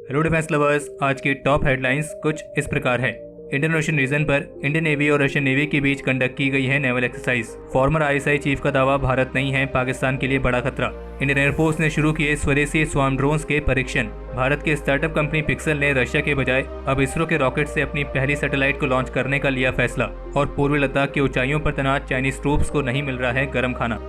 Hello defence lovers, आज की top headlines कुछ इस प्रकार है। इंडियन ओशन रीजन पर इंडियन नेवी और रशियन नेवी के बीच कंडक्ट की गई है naval exercise. Farmer ISI chief का दावा, भारत नहीं है पाकिस्तान के लिए बड़ा खतरा। इंडियन एयरफोर्स ने शुरू किए स्वदेशी स्वार्म ड्रोन्स के परीक्षण। भारत के स्टार्टअप कंपनी पिक्सल ने रशिया के बजाय अब इसरो के रॉकेट से अपनी पहली सैटेलाइट को लॉन्च करने का लिया फैसला। और पूर्वी लद्दाख की ऊंचाइयों पर तैनात चाइनीज ट्रूप्स को नहीं मिल रहा है गर्म खाना।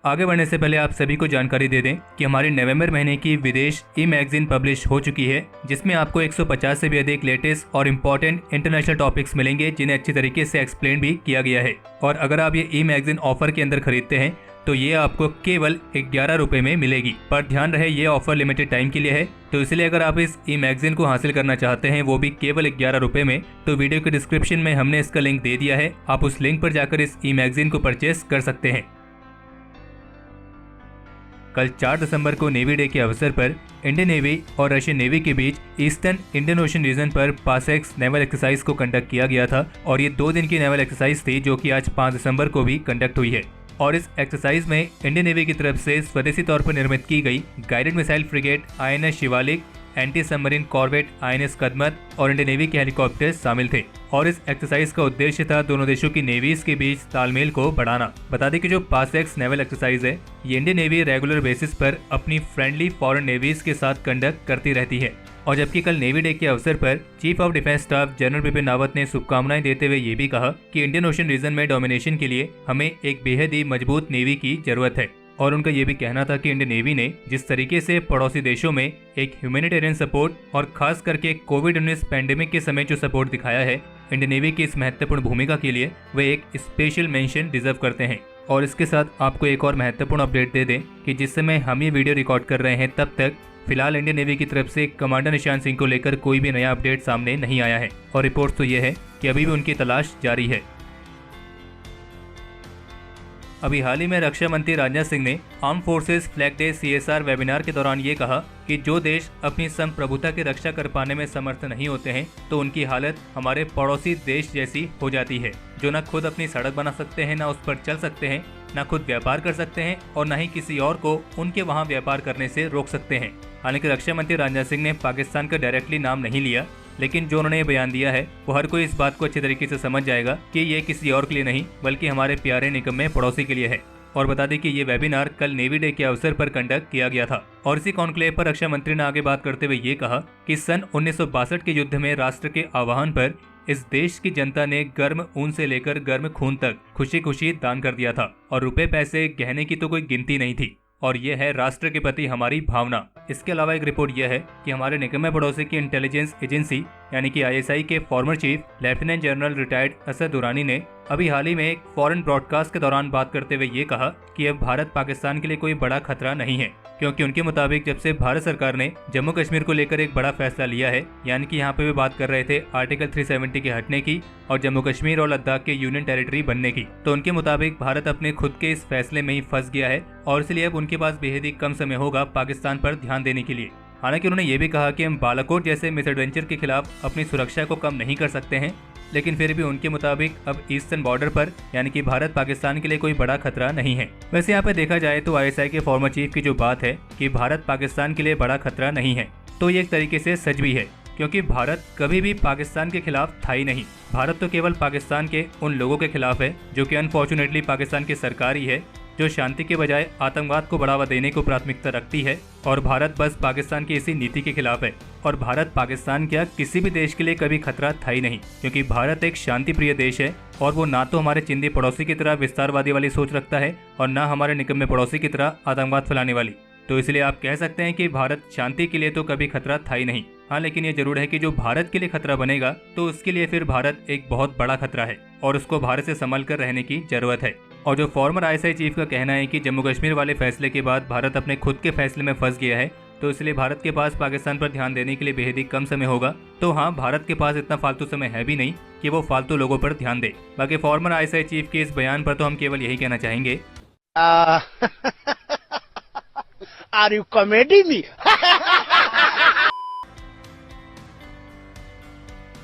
आगे बढ़ने से पहले आप सभी को जानकारी दे दें कि हमारी नवंबर महीने की विदेश ई मैगजीन पब्लिश हो चुकी है, जिसमें आपको 150 से भी अधिक लेटेस्ट और इम्पोर्टेंट इंटरनेशनल टॉपिक्स मिलेंगे, जिन्हें अच्छी तरीके से एक्सप्लेन भी किया गया है। और अगर आप ये ई मैगजीन ऑफर के अंदर खरीदते हैं तो ये आपको केवल 11 रुपए में मिलेगी। पर ध्यान रहे, ये ऑफर लिमिटेड टाइम के लिए है, तो इसलिए अगर आप इस ई मैगजीन को हासिल करना चाहते हैं, वो भी केवल 11 रुपए में, तो वीडियो के डिस्क्रिप्शन में हमने इसका लिंक दे दिया है। आप उस लिंक पर जाकर इस ई मैगजीन को परचेस कर सकते हैं। कल 4 दिसंबर को नेवी डे के अवसर पर इंडियन नेवी और रशियन नेवी के बीच ईस्टर्न इंडियन ओशन रीजन पर पासेक्स नेवल एक्सरसाइज को कंडक्ट किया गया था। और ये 2 दिन की नेवल एक्सरसाइज थी, जो कि आज 5 दिसंबर को भी कंडक्ट हुई है। और इस एक्सरसाइज में इंडियन नेवी की तरफ से स्वदेशी तौर पर निर्मित की गई guided missile frigate INS Shivalik, anti submarine corvette INS Kadmat और इंडियन नेवी के हेलीकॉप्टर शामिल थे। और इस एक्सरसाइज का उद्देश्य था दोनों देशों की नेवीज के बीच तालमेल को बढ़ाना। बता दें कि जो पासेक्स नेवल एक्सरसाइज है, ये इंडियन नेवी रेगुलर बेसिस पर अपनी फ्रेंडली फॉरेन नेवीज के साथ कंडक्ट करती रहती है। और जबकि कल नेवी डे के अवसर पर chief of defence staff general Bipin Rawat ने शुभकामनाएं देते हुए ये भी कहा कि इंडियन ओशन रीजन में डोमिनेशन के लिए हमें एक बेहद ही मजबूत नेवी की जरूरत है। और उनका ये भी कहना था कि इंडियन नेवी ने जिस तरीके से पड़ोसी देशों में एक ह्यूमैनिटेरियन सपोर्ट और खास करके कोविड-19 पैंडेमिक के समय जो सपोर्ट दिखाया है, इंडियन नेवी की इस महत्वपूर्ण भूमिका के लिए वे एक स्पेशल मेंशन डिजर्व करते हैं। और इसके साथ आपको एक और महत्वपूर्ण अपडेट दे दें कि जिस समय हम ये वीडियो रिकॉर्ड कर रहे हैं, तब तक फिलहाल इंडियन नेवी की तरफ से कमांडर निशान सिंह को लेकर कोई भी नया अपडेट सामने नहीं आया है। और रिपोर्ट तो ये है कि अभी भी उनकी तलाश जारी है। अभी हाल ही में रक्षा मंत्री राजनाथ सिंह ने arm forces flag day CSR webinar के दौरान ये कहा कि जो देश अपनी संप्रभुता की रक्षा कर पाने में समर्थ नहीं होते हैं, तो उनकी हालत हमारे पड़ोसी देश जैसी हो जाती है, जो न खुद अपनी सड़क बना सकते हैं, न उस पर चल सकते हैं, न खुद व्यापार कर सकते हैं और न ही किसी और को उनके वहां व्यापार करने से रोक सकते हैं। हालांकि रक्षा मंत्री राजनाथ सिंह ने पाकिस्तान का डायरेक्टली नाम नहीं लिया, लेकिन जो उन्होंने बयान दिया है वो हर कोई इस बात को अच्छे तरीके से समझ जाएगा कि ये किसी और के लिए नहीं, बल्कि हमारे प्यारे निकम्मे पड़ोसी के लिए है। और बता दें कि ये वेबिनार कल नेवी डे के अवसर पर कंडक्ट किया गया था। और इसी कॉन्क्लेव पर रक्षा मंत्री ने आगे बात करते हुए ये कहा कि सन 1962 के युद्ध में राष्ट्र के आह्वान पर इस देश की जनता ने गर्म ऊन से लेकर गर्म खून तक खुशी खुशी दान कर दिया था। और रुपए पैसे गहने की तो कोई गिनती नहीं थी। और यह है राष्ट्र के प्रति हमारी भावना। इसके अलावा एक रिपोर्ट यह है कि हमारे निकम्मे पड़ोसी की इंटेलिजेंस एजेंसी यानी कि ISI के former chief lieutenant general retired Asad Durrani ने अभी हाल ही में एक फॉरेन ब्रॉडकास्ट के दौरान बात करते हुए ये कहा कि अब भारत पाकिस्तान के लिए कोई बड़ा खतरा नहीं है, क्योंकि उनके मुताबिक जब से भारत सरकार ने जम्मू कश्मीर को लेकर एक बड़ा फैसला लिया है, यानी कि यहाँ पे भी बात कर रहे थे आर्टिकल 370 के हटने की और जम्मू कश्मीर और लद्दाख के यूनियन टेरिटरी बनने की, तो उनके मुताबिक भारत अपने खुद के इस फैसले में ही फंस गया है और इसलिए अब उनके पास बेहद ही कम समय होगा पाकिस्तान पर ध्यान देने के लिए। हालांकि उन्होंने ये भी कहा कि हम बालाकोट जैसे मिसएडवेंचर के खिलाफ अपनी सुरक्षा को कम नहीं कर सकते हैं, लेकिन फिर भी उनके मुताबिक अब ईस्टर्न बॉर्डर पर यानी कि भारत पाकिस्तान के लिए कोई बड़ा खतरा नहीं है। वैसे यहाँ पे देखा जाए तो ISI के फॉर्मर चीफ की जो बात है कि भारत पाकिस्तान के लिए बड़ा खतरा नहीं है, तो ये एक तरीके से सच भी है, क्योंकि भारत कभी भी पाकिस्तान के खिलाफ था ही नहीं। भारत तो केवल पाकिस्तान के उन लोगों के खिलाफ है जो कि अनफॉर्चुनेटली पाकिस्तान की सरकार ही है, जो शांति के बजाय आतंकवाद को बढ़ावा देने को प्राथमिकता रखती है। और भारत बस पाकिस्तान की इसी नीति के खिलाफ है। और भारत पाकिस्तान क्या किसी भी देश के लिए कभी खतरा था ही नहीं, क्योंकि भारत एक शांति प्रिय देश है और वो ना तो हमारे चिंदी पड़ोसी की तरह विस्तारवादी वाली सोच रखता है और ना हमारे निकम्मे पड़ोसी की तरह आतंकवाद फैलाने वाली। तो इसलिए आप कह सकते हैं कि भारत शांति के लिए तो कभी खतरा था ही नहीं। हाँ, लेकिन ये जरूर है कि जो भारत के लिए खतरा बनेगा तो उसके लिए फिर भारत एक बहुत बड़ा खतरा है और उसको भारत से संभल कर रहने की जरूरत है। और जो फॉर्मर ISI चीफ का कहना है कि जम्मू कश्मीर वाले फैसले के बाद भारत अपने खुद के फैसले में फंस गया है, तो इसलिए भारत के पास पाकिस्तान पर ध्यान देने के लिए बेहद ही कम समय होगा। तो हाँ, भारत के पास इतना फालतू समय है भी नहीं कि वो फालतू लोगों पर ध्यान दे। बाकी फॉर्मर ISI चीफ के इस बयान पर तो हम केवल यही कहना चाहेंगे, आर यू कॉमेडी मी?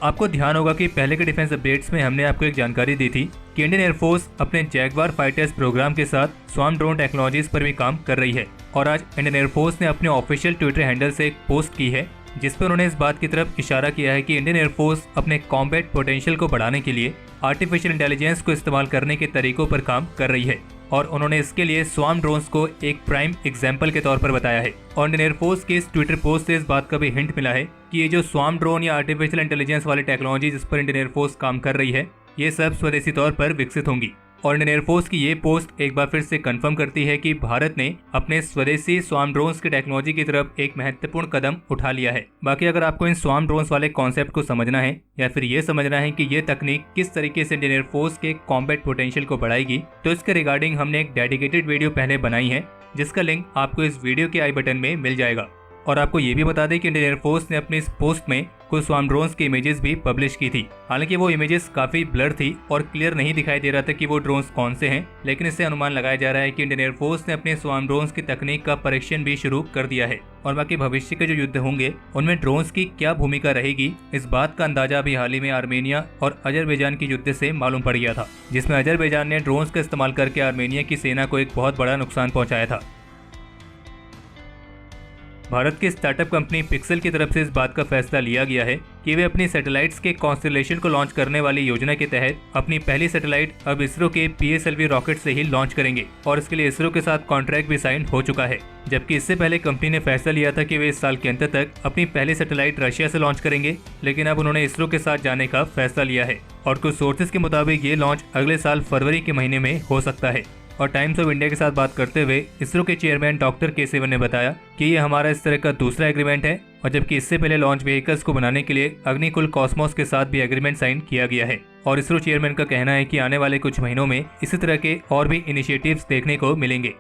आपको ध्यान होगा कि पहले के डिफेंस अपडेट्स में हमने आपको एक जानकारी दी थी कि इंडियन एयरफोर्स अपने जैगवार फाइटर्स प्रोग्राम के साथ स्वार्म ड्रोन टेक्नोलॉजीज पर भी काम कर रही है। और आज इंडियन एयरफोर्स ने अपने ऑफिशियल ट्विटर हैंडल से एक पोस्ट की है जिस पर उन्होंने इस बात की तरफ इशारा किया है कि इंडियन एयरफोर्स अपने कॉम्बैट पोटेंशियल को बढ़ाने के लिए आर्टिफिशियल इंटेलिजेंस को इस्तेमाल करने के तरीकों पर काम कर रही है और उन्होंने इसके लिए स्वार्म ड्रोन्स को एक प्राइम एग्जाम्पल के तौर पर बताया है। और इंडियन एयरफोर्स के इस ट्विटर पोस्ट से इस बात का भी हिंट मिला है कि ये जो स्वार्म ड्रोन या आर्टिफिशियल इंटेलिजेंस वाली टेक्नोलॉजी जिस पर इंडियन एयरफोर्स काम कर रही है ये सब स्वदेशी तौर पर विकसित होंगी। और इंडियन एयरफोर्स की ये पोस्ट एक बार फिर से कंफर्म करती है कि भारत ने अपने स्वदेशी स्वार्म ड्रोन्स की टेक्नोलॉजी की तरफ एक महत्वपूर्ण कदम उठा लिया है। बाकी अगर आपको इन स्वार्म ड्रोन्स वाले कॉन्सेप्ट को समझना है या फिर ये समझना है कि ये तकनीक किस तरीके से इंडियन एयरफोर्स के कॉम्बैट पोटेंशियल को बढ़ाएगी तो इसके रिगार्डिंग हमने एक डेडिकेटेड वीडियो पहले बनाई है जिसका लिंक आपको इस वीडियो के आई बटन में मिल जाएगा। और आपको ये भी बता दें कि इंडियन एयरफोर्स ने अपनी इस पोस्ट में कुछ स्वार्म ड्रोन्स की इमेजेस भी पब्लिश की थी। हालांकि वो इमेजेस काफी ब्लर थी और क्लियर नहीं दिखाई दे रहा था कि वो ड्रोन्स कौन से हैं, लेकिन इससे अनुमान लगाया जा रहा है कि इंडियन एयरफोर्स ने अपने स्वार्म ड्रोन्स की तकनीक का परीक्षण भी शुरू कर दिया है। और बाकी भविष्य के जो युद्ध होंगे उनमें ड्रोन्स की क्या भूमिका रहेगी इस बात का अंदाजा अभी हाल ही में आर्मेनिया और अजरबैजान की युद्ध से मालूम पड़ गया था, जिसमें अजरबैजान ने ड्रोन्स का इस्तेमाल करके आर्मेनिया की सेना को एक बहुत बड़ा नुकसान पहुंचाया था। भारत की स्टार्टअप कंपनी पिक्सल की तरफ से इस बात का फैसला लिया गया है कि वे अपनी सैटेलाइट्स के कॉन्स्टलेशन को लॉन्च करने वाली योजना के तहत अपनी पहली सैटेलाइट अब इसरो के PSLV रॉकेट से ही लॉन्च करेंगे और इसके लिए इसरो के साथ कॉन्ट्रैक्ट भी साइन हो चुका है। जबकि इससे पहले कंपनी ने फैसला लिया था कि वे इस साल के अंत तक अपनी पहली सैटेलाइट रशिया से लॉन्च करेंगे, लेकिन अब उन्होंने इसरो के साथ जाने का फैसला लिया है और कुछ सोर्सेज के मुताबिक ये लॉन्च अगले साल फरवरी के महीने में हो सकता है। और टाइम्स ऑफ इंडिया के साथ बात करते हुए इसरो के चेयरमैन डॉक्टर के सिवन ने बताया कि ये हमारा इस तरह का दूसरा एग्रीमेंट है और जबकि इससे पहले लॉन्च व्हीकल्स को बनाने के लिए अग्निकुल कॉस्मोस के साथ भी एग्रीमेंट साइन किया गया है। और इसरो चेयरमैन का कहना है कि आने वाले कुछ महीनों में इसी तरह के और भी इनिशिएटिव्स देखने को मिलेंगे।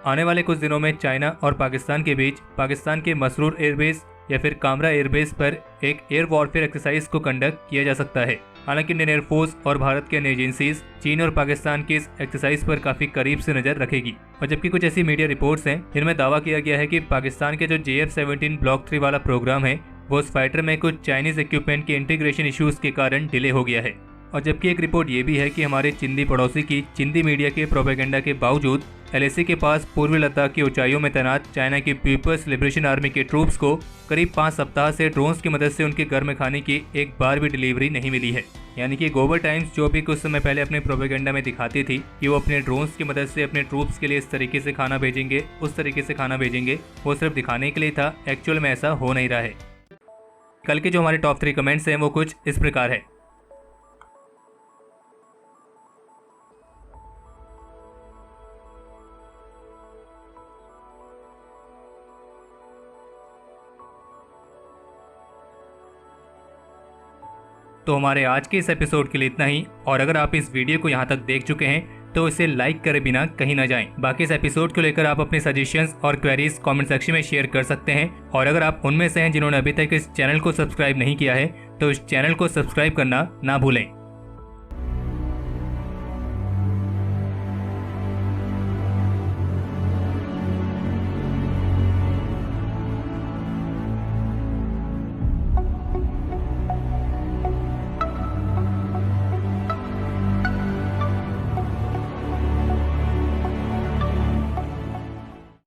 आने वाले कुछ दिनों में चाइना और पाकिस्तान के बीच पाकिस्तान के मसरूर एयरबेस या फिर कामरा एयरबेस पर एक एयर वॉरफेयर एक्सरसाइज को कंडक्ट किया जा सकता है। हालांकि इंडियन एयरफोर्स और भारत के अन्य एजेंसीज चीन और पाकिस्तान की इस एक्सरसाइज पर काफी करीब से नजर रखेगी। और जबकि कुछ ऐसी मीडिया रिपोर्ट्स हैं जिनमें दावा किया गया है कि पाकिस्तान के जो JF-17 ब्लॉक 3 वाला प्रोग्राम है वो उस फाइटर में कुछ चाइनीज इक्विपमेंट के इंटीग्रेशन इश्यूज के कारण डिले हो गया है। और जबकि एक रिपोर्ट ये भी है कि हमारे चिंदी पड़ोसी की चिंदी मीडिया के प्रोपेगेंडा के बावजूद LAC के पास पूर्वी लद्दाख की ऊंचाइयों में तैनात चाइना की पीपल्स लिबरेशन आर्मी के ट्रूप्स को करीब 5 सप्ताह से ड्रोन्स की मदद से उनके घर में खाने की एक बार भी डिलीवरी नहीं मिली है। यानी कि ग्लोबल टाइम्स जो भी कुछ समय पहले अपने प्रोपेगेंडा में दिखाती थी कि वो अपने ड्रोन्स की मदद से अपने ट्रूप्स के लिए इस तरीके से खाना भेजेंगे, उस तरीके से खाना भेजेंगे, वो सिर्फ दिखाने के लिए था, एक्चुअल में ऐसा हो नहीं रहा है। कल के जो हमारे टॉप 3 कमेंट्स हैं वो कुछ इस प्रकार है। तो हमारे आज के इस एपिसोड के लिए इतना ही और अगर आप इस वीडियो को यहाँ तक देख चुके हैं तो इसे लाइक करे बिना कहीं ना जाएं। बाकी इस एपिसोड को लेकर आप अपने सजेशंस और क्वेरीज कमेंट सेक्शन में शेयर कर सकते हैं और अगर आप उनमें से हैं जिन्होंने अभी तक इस चैनल को सब्सक्राइब नहीं किया है तो इस चैनल को सब्सक्राइब करना ना भूलें।